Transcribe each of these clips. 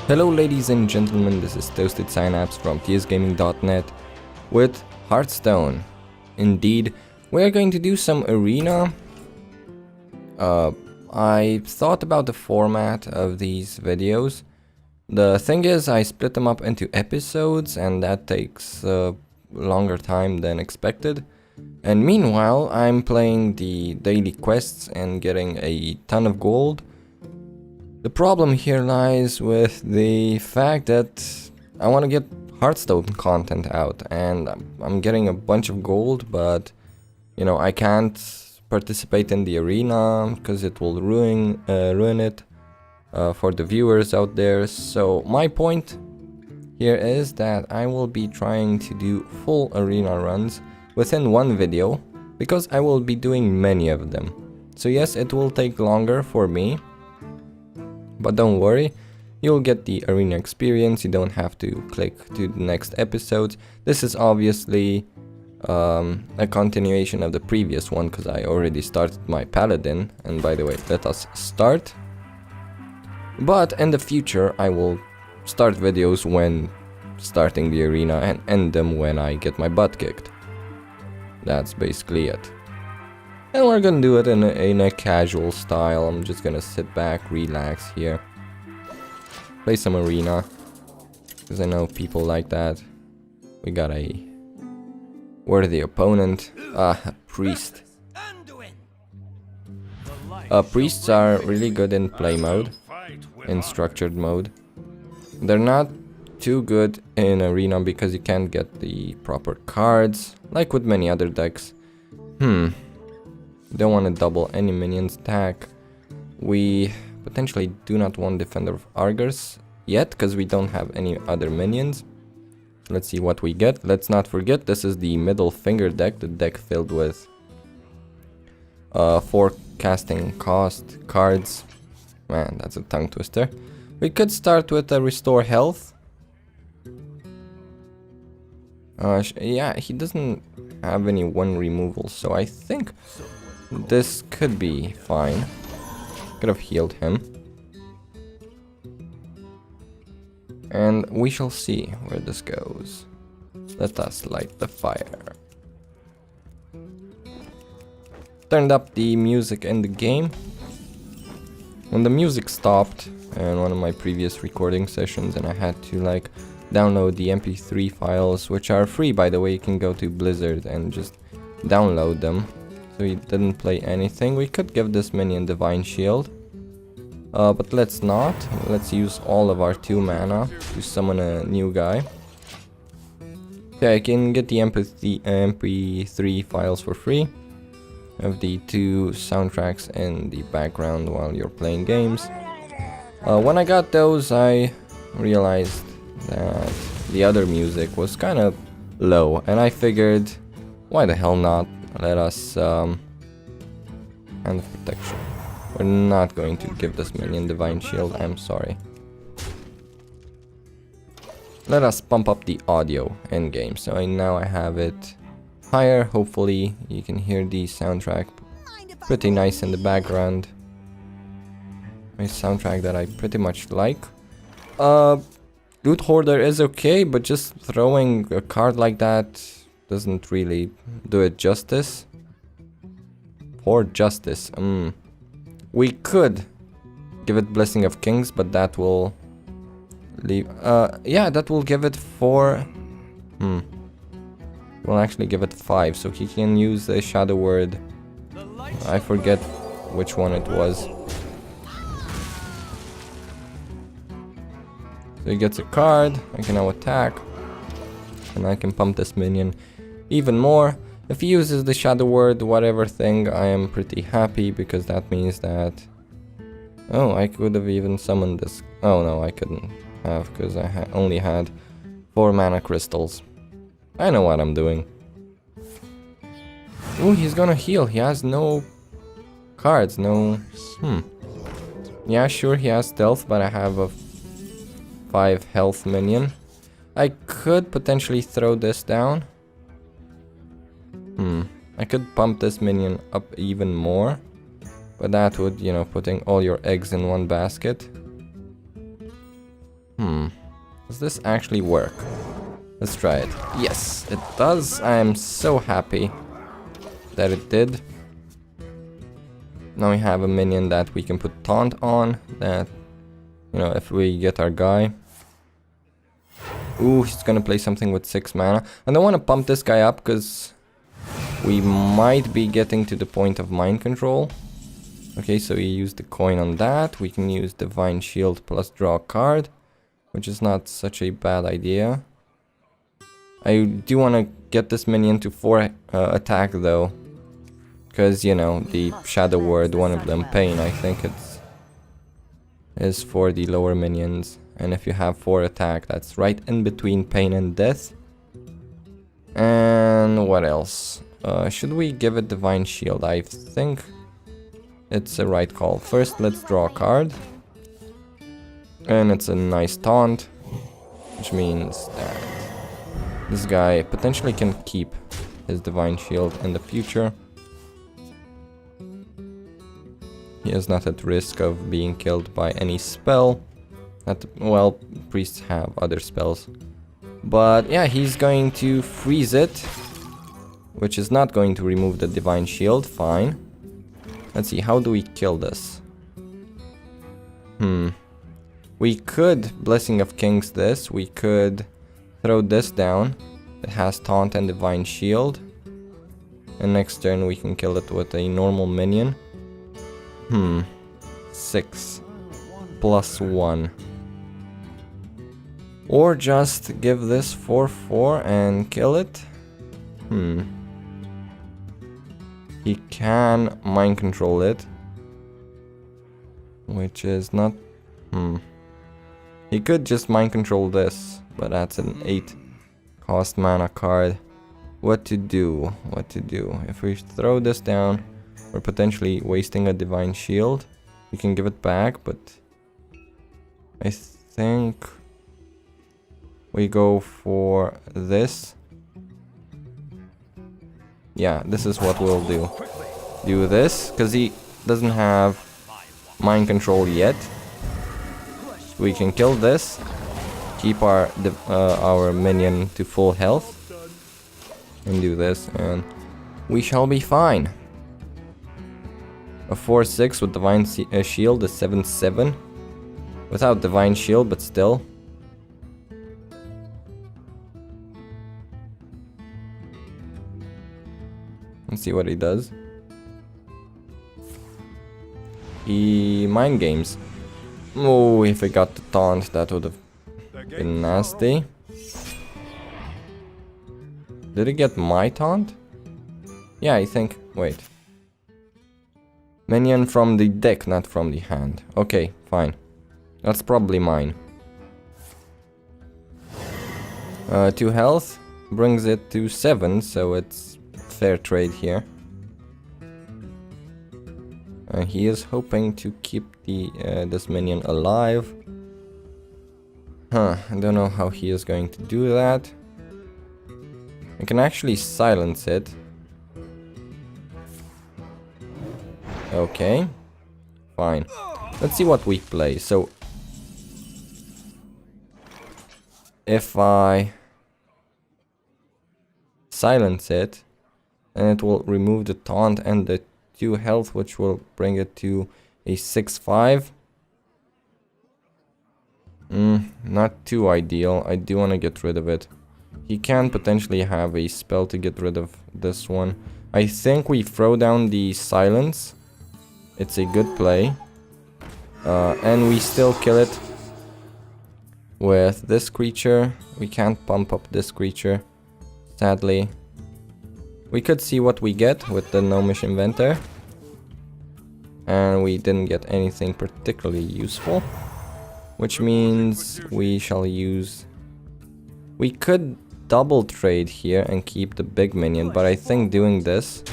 Hello ladies and gentlemen, this is Toasted Synapse from tsgaming.net with Hearthstone. Indeed, we are going to do some arena. I thought about the format of these videos. The thing is, I split them up into episodes and that takes longer time than expected. And meanwhile, I'm playing the daily quests and getting a ton of gold. The problem here lies with the fact that I want to get Hearthstone content out, and I'm getting a bunch of gold, but you know, I can't participate in the arena because it will ruin it for the viewers out there. So my point here is that I will be trying to do full arena runs within one video, because I will be doing many of them. So yes, it will take longer for me, but don't worry, you'll get the arena experience. You don't have to click to the next episode. This is obviously a continuation of the previous one, because I already started my Paladin. And by the way, let us start. But in the future, I will start videos when starting the arena and end them when I get my butt kicked. That's basically it. And we're gonna do it in a casual style. I'm just gonna sit back, relax here, play some arena, because I know people like that. We got a worthy opponent, a priest. Priests are really good in play mode, in structured mode. They're not too good in arena because you can't get the proper cards, like with many other decks. Don't want to double any minions attack. We potentially do not want Defender of Argos yet, because we don't have any other minions. Let's see what we get. Let's not forget, this is the middle finger deck, the deck filled with 4 casting cost cards. Man, that's a tongue twister. We could start with a Restore Health. Yeah, he doesn't have any 1 removal, so I think this could be fine. Could have healed him. And we shall see where this goes. Let us light the fire. Turned up the music in the game. When the music stopped in one of my previous recording sessions, and I had to like download the MP3 files, which are free by the way, you can go to Blizzard and just download them. So he didn't play anything. We could give this minion Divine Shield, but let's not. Let's use all of our 2 mana to summon a new guy. Okay, I can get the MP3 files for free. Have the 2 soundtracks in the background while you're playing games. When I got those, I realized that the other music was kind of low, and I figured, why the hell not? Let us Hand of Protection. We're not going to give this minion Divine Shield, I'm sorry. Let us pump up the audio in game. So now I have it higher. Hopefully you can hear the soundtrack pretty nice in the background. A soundtrack that I pretty much like. Loot Hoarder is okay, but just throwing a card like that doesn't really do it justice. Poor justice. We could give it Blessing of Kings, but that will leave. Yeah, that will give it 4. We'll actually give it 5, so he can use the Shadow Word. I forget which one it was. So he gets a card. I can now attack, and I can pump this minion even more. If he uses the Shadow Word, whatever thing, I am pretty happy, because that means that... Oh, I could have even summoned this. Oh no, I couldn't have, because I only had 4 mana crystals. I know what I'm doing. Ooh, he's gonna heal. He has no cards, no... Yeah, sure, he has stealth, but I have a 5 health minion. I could potentially throw this down. I could pump this minion up even more, but that would, you know, putting all your eggs in one basket. Does this actually work? Let's try it. Yes, it does. I am so happy that it did. Now we have a minion that we can put taunt on, that, you know, if we get our guy. Ooh, he's gonna play something with 6 mana. I don't want to pump this guy up because we might be getting to the point of mind control. Okay, so we use the coin on that. We can use Divine Shield plus draw a card, which is not such a bad idea. I do want to get this minion to 4 attack though, because, you know, the shadow word, one of them, pain, I think is for the lower minions. And if you have 4 attack, that's right in between pain and death. And what else? Should we give it Divine Shield? I think it's a right call. First, let's draw a card. And it's a nice taunt, which means that this guy potentially can keep his Divine Shield in the future. He is not at risk of being killed by any spell. Well, priests have other spells. But yeah, he's going to freeze it, which is not going to remove the Divine Shield. Fine. Let's see, how do we kill this? We could Blessing of Kings this. We could throw this down. It has taunt and Divine Shield. And next turn we can kill it with a normal minion. 6 plus 1. Or just give this 4/4 and kill it. He can mind control it, which is not... He could just mind control this, but that's an 8 cost mana card. What to do? What to do? If we throw this down, we're potentially wasting a Divine Shield. We can give it back, but I think we go for this. Yeah, this is what we'll do. Do this, because he doesn't have mind control yet. We can kill this, keep our minion to full health, and do this, and we shall be fine. A 4/6 with Divine Shield is 7/7. Without Divine Shield, but still. Let's see what he does. He mind games. Oh, if I got the taunt, that would have been nasty. Did he get my taunt? Yeah, I think. Wait. Minion from the deck, not from the hand. Okay, fine. That's probably mine. 2 health brings it to 7, so it's fair trade here. He is hoping to keep this minion alive. I don't know how he is going to do that. I can actually silence it. Okay, fine. Let's see what we play. So, if I silence it, then it will remove the taunt and the 2 health, which will bring it to a 6/5. Not too ideal. I do want to get rid of it. He can potentially have a spell to get rid of this one. I think we throw down the silence. It's a good play. And we still kill it with this creature. We can't pump up this creature, sadly. We could see what we get with the Gnomish Inventor. And we didn't get anything particularly useful. Which means we shall use... We could double trade here and keep the big minion, but I think doing this,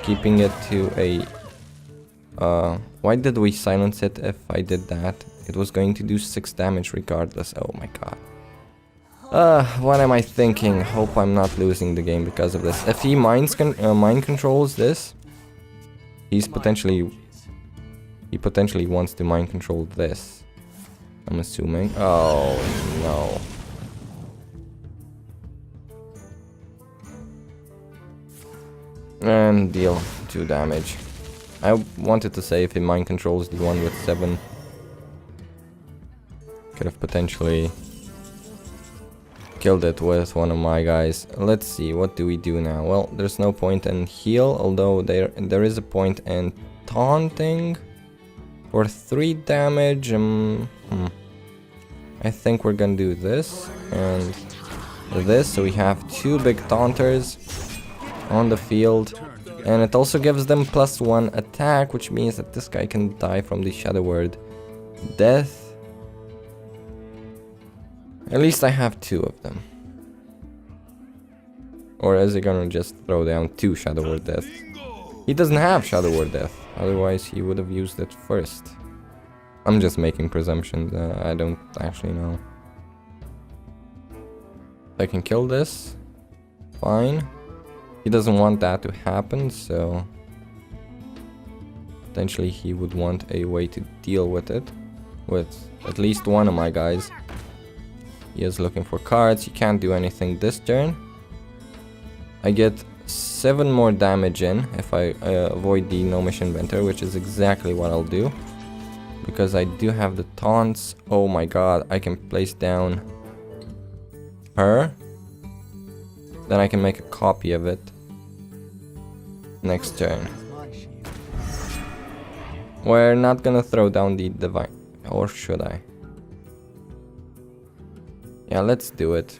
keeping it to a... why did we silence it if I did that? It was going to do 6 damage regardless. Oh my god. What am I thinking? Hope I'm not losing the game because of this. If he mind controls this, he potentially wants to mind control this. I'm assuming. Oh no. And deal 2 damage. I wanted to say if he mind controls the one with 7. Could have potentially killed it with one of my guys. Let's see, what do we do now? Well, there's no point in heal, although there is a point in taunting for 3 damage. I think we're gonna do this and this, so we have 2 big taunters on the field, and it also gives them +1 attack, which means that this guy can die from the Shadow Word Death. At least I have 2 of them. Or is he gonna just throw down 2 Shadow Word Death? He doesn't have Shadow Word Death, otherwise he would have used it first. I'm just making presumptions, I don't actually know. I can kill this, fine. He doesn't want that to happen, so potentially he would want a way to deal with it, with at least one of my guys. He is looking for cards. He can't do anything this turn. I get 7 more damage in if I avoid the Gnomish Inventor, which is exactly what I'll do, because I do have the taunts. Oh my god, I can place down her. Then I can make a copy of it next turn. We're not gonna throw down the Divine, or should I? Yeah, let's do it.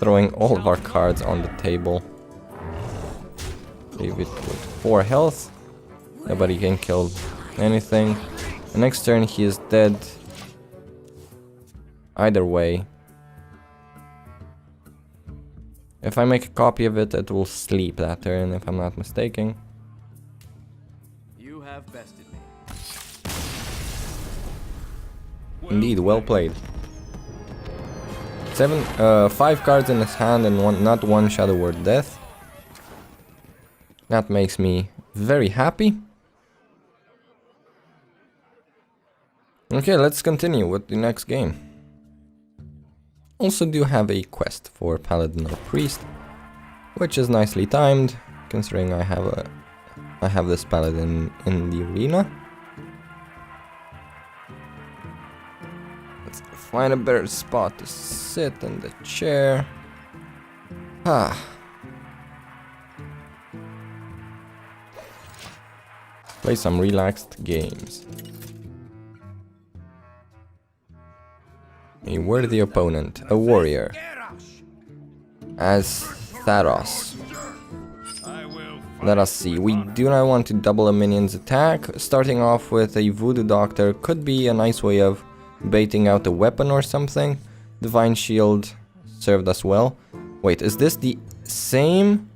Throwing all of our cards on the table. Leave it with 4 health. Nobody can kill anything. The next turn he is dead. Either way. If I make a copy of it, it will sleep that turn, if I'm not mistaken. You have bested me. Indeed, well played. 5 cards in his hand and not one Shadow Word Death. That makes me very happy. Okay, let's continue with the next game. Also do have a quest for Paladin or Priest, which is nicely timed, considering I have this Paladin in the arena. Let's find a better spot to sit in the chair. Play some relaxed games. A worthy opponent, a warrior, as Tharos. Let us see, we do not want to double a minion's attack. Starting off with a Voodoo Doctor could be a nice way of baiting out a weapon or something. Divine Shield served us well. Wait, is this the same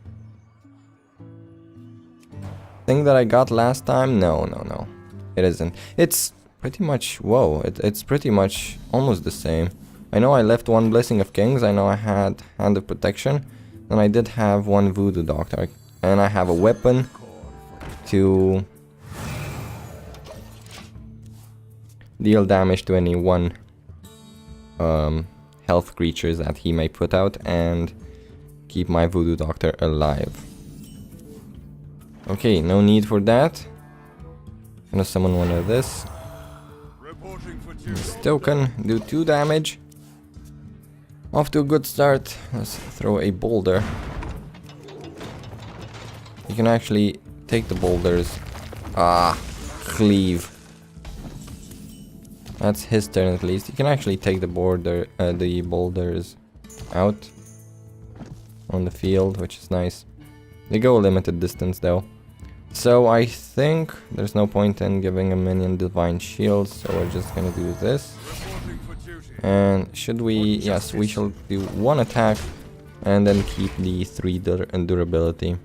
thing that I got last time? No, it isn't. It's pretty much, whoa, it's pretty much almost the same. I know I left 1 Blessing of Kings, I know I had Hand of Protection, and I did have 1 Voodoo Doctor, and I have a weapon to deal damage to any 1 health creatures that he may put out, and keep my Voodoo Doctor alive. Okay, no need for that. Gonna summon one of this. This token, do 2 damage. Off to a good start. Let's throw a boulder. You can actually take the boulders. Cleave. That's his turn at least. You can actually take the boulders out on the field, which is nice. They go a limited distance though. So I think there's no point in giving a minion Divine Shield, so we're just gonna do this. And should we... yes, we shall do 1 attack and then keep the 3 durability.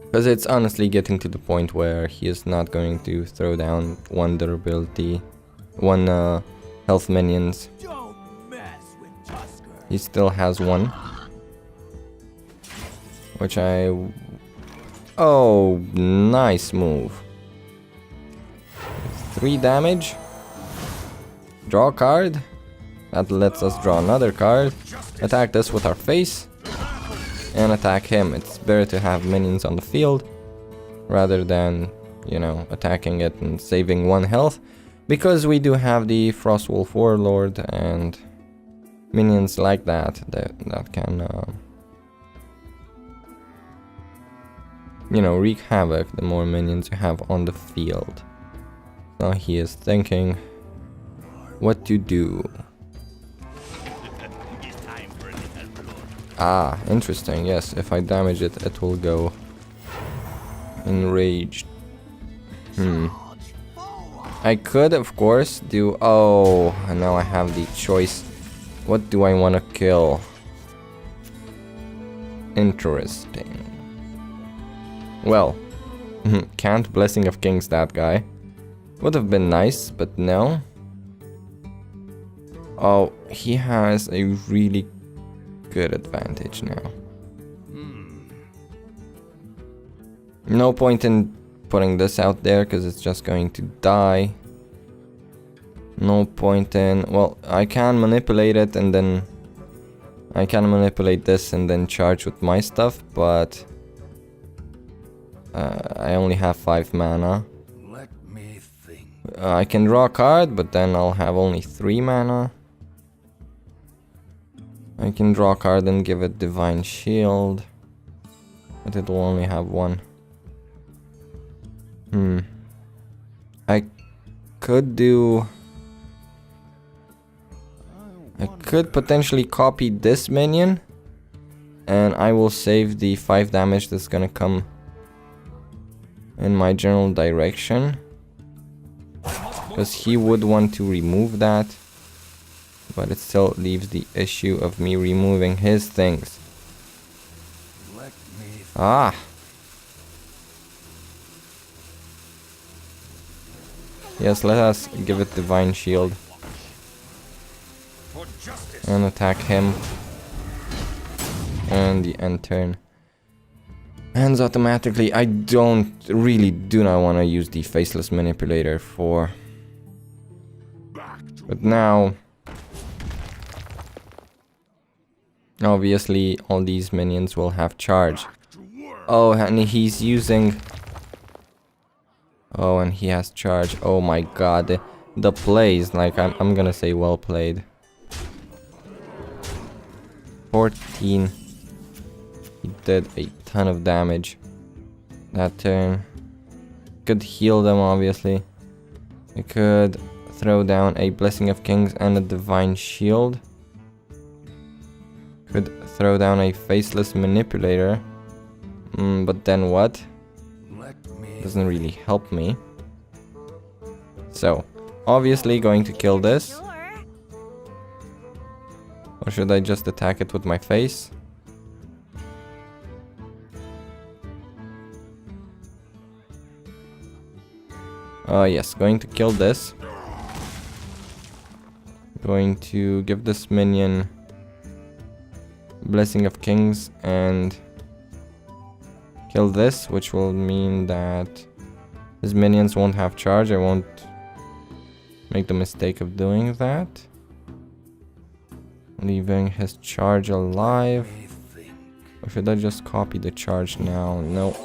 Because it's honestly getting to the point where he is not going to throw down 1 durability, 1 health minions. He still has 1. Which I... oh, nice move. 3 damage. Draw a card. That lets us draw another card. Attack this with our face. And attack him. It's better to have minions on the field rather than, you know, attacking it and saving 1 health. Because we do have the Frostwolf Warlord and minions like that can, you know, wreak havoc the more minions you have on the field. Now he is thinking what to do. Ah, interesting. Yes, if I damage it, it will go enraged. I could, of course, do... Oh, and now I have the choice. What do I want to kill? Interesting. Well, can't Blessing of Kings that guy. Would have been nice, but no. Oh, he has a really good advantage now. No point in putting this out there because it's just going to die. No point in... Well, I can manipulate it and then... I can manipulate this and then charge with my stuff, but... I only have 5 mana. Let me think. I can draw a card, but then I'll have only 3 mana. I can draw a card and give it Divine Shield, but it will only have 1. I could do... I could potentially copy this minion, and I will save the 5 damage that's gonna come in my general direction, because he would want to remove that, but it still leaves the issue of me removing his things. Ah! Yes, let us give it Divine Shield and attack him, and the end turn ends automatically. I really do not want to use the Faceless Manipulator for... But now... Obviously, all these minions will have charge. Oh, and he's using... Oh, and he has charge. Oh my god. The plays, like, I'm gonna say well played. 14. He did a ton of damage that turn. Could heal them, obviously. I could throw down a Blessing of Kings and a Divine Shield. Could throw down a Faceless Manipulator. But then what? Doesn't really help me. So, obviously going to kill this. Or should I just attack it with my face? Yes, going to kill this. Going to give this minion Blessing of Kings and kill this, which will mean that his minions won't have charge. I won't make the mistake of doing that. Leaving his charge alive. Or should I just copy the charge now? No.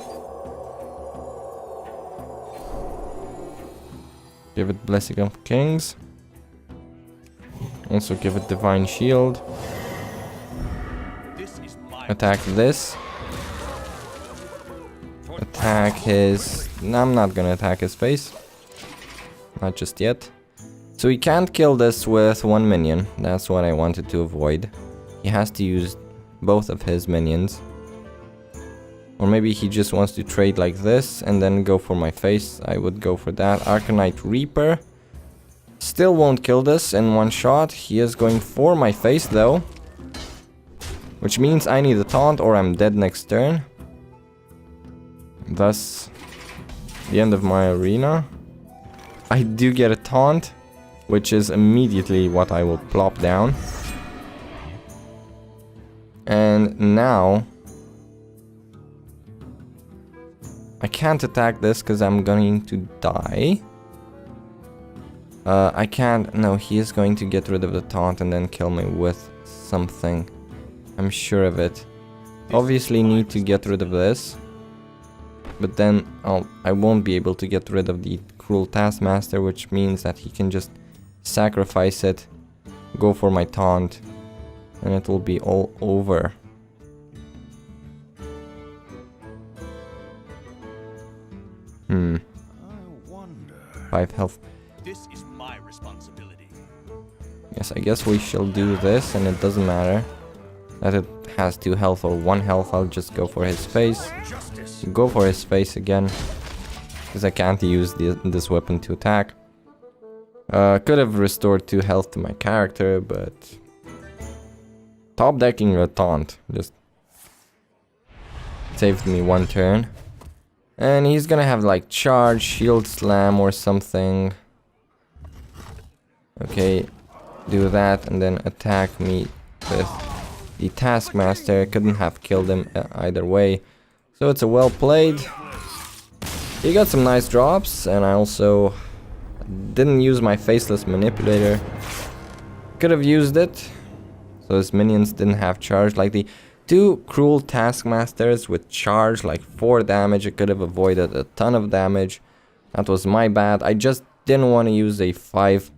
Give it Blessing of Kings. Also give it Divine Shield. Attack this. Attack his... No, I'm not gonna attack his face. Not just yet. So he can't kill this with 1 minion. That's what I wanted to avoid. He has to use both of his minions. Or maybe he just wants to trade like this and then go for my face. I would go for that. Arcanite Reaper. Still won't kill this in 1 shot. He is going for my face though. Which means I need a taunt or I'm dead next turn. Thus, the end of my arena. I do get a taunt, which is immediately what I will plop down. And now I can't attack this because I'm going to die. I can't. No, he is going to get rid of the taunt and then kill me with something. I'm sure of it. Obviously need to get rid of this. But then I won't be able to get rid of the cruel taskmaster, which means that he can just sacrifice it, go for my taunt, and it will be all over. I wonder. 5 health. This is my responsibility. Yes, I guess we shall do this, and it doesn't matter that it has 2 health or 1 health. I'll just go for his face. Justice. Go for his face again, because I can't use this weapon to attack. Could have restored 2 health to my character, but top decking a taunt just saved me 1 turn. And he's gonna have like charge, shield slam or something. Okay, do that and then attack me with the taskmaster. Couldn't have killed him either way. So it's a well played. He got some nice drops, and I also didn't use my faceless manipulator. Could have used it, so his minions didn't have charge. Like the 2 cruel taskmasters with charge, like 4 damage, I could have avoided a ton of damage. That was my bad. I just didn't want to use a 5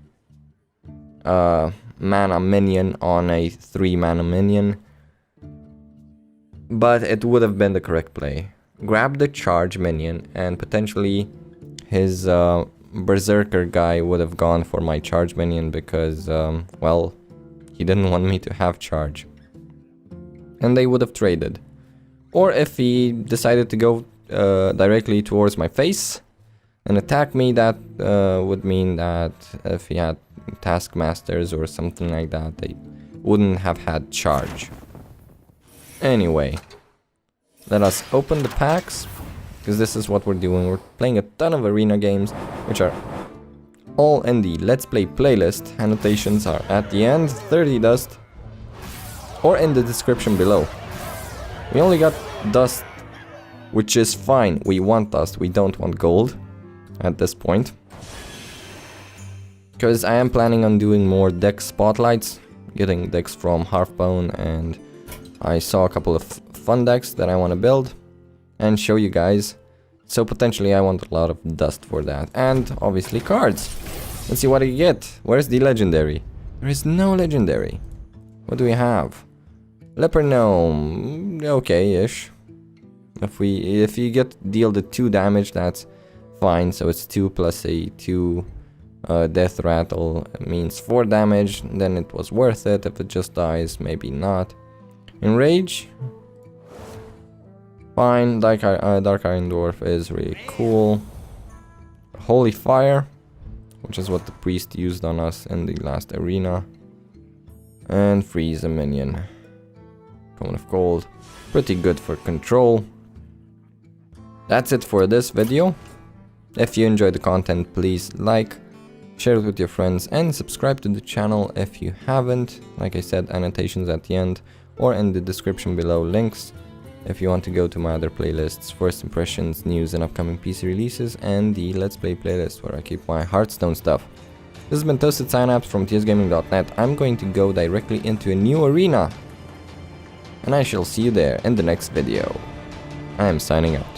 mana minion on a 3 mana minion. But it would have been the correct play. Grab the charge minion, and potentially his berserker guy would have gone for my charge minion because, well, he didn't want me to have charge. And they would have traded. Or if he decided to go directly towards my face and attack me, that would mean that if he had taskmasters or something like that, they wouldn't have had charge. Anyway, let us open the packs, because this is what we're doing. We're playing a ton of arena games, which are all in the Let's Play playlist. Annotations are at the end, 30 dust, or in the description below. We only got dust, which is fine. We want dust, we don't want gold at this point. Because I am planning on doing more deck spotlights, getting decks from Hearthstone, and I saw a couple of fun decks that I want to build and show you guys. So potentially I want a lot of dust for that. And obviously cards. Let's see what I get. Where's the legendary? There is no legendary. What do we have? Leper Gnome. Okay-ish. If you get deal the 2 damage, that's fine. So it's 2 plus a 2 death rattle. It means 4 damage. Then it was worth it. If it just dies, maybe not. Enrage. Fine. Dark Iron Dwarf is really cool. Holy Fire, which is what the priest used on us in the last arena. And freeze a minion. Cone of Gold. Pretty good for control. That's it for this video. If you enjoyed the content, please like, share it with your friends, and subscribe to the channel if you haven't. Like I said, annotations at the end or in the description below, links if you want to go to my other playlists, first impressions, news and upcoming PC releases, and the Let's Play playlist where I keep my Hearthstone stuff. This has been Toasted Synapse from tsgaming.net. I'm going to go directly into a new arena, and I shall see you there in the next video. I am signing out.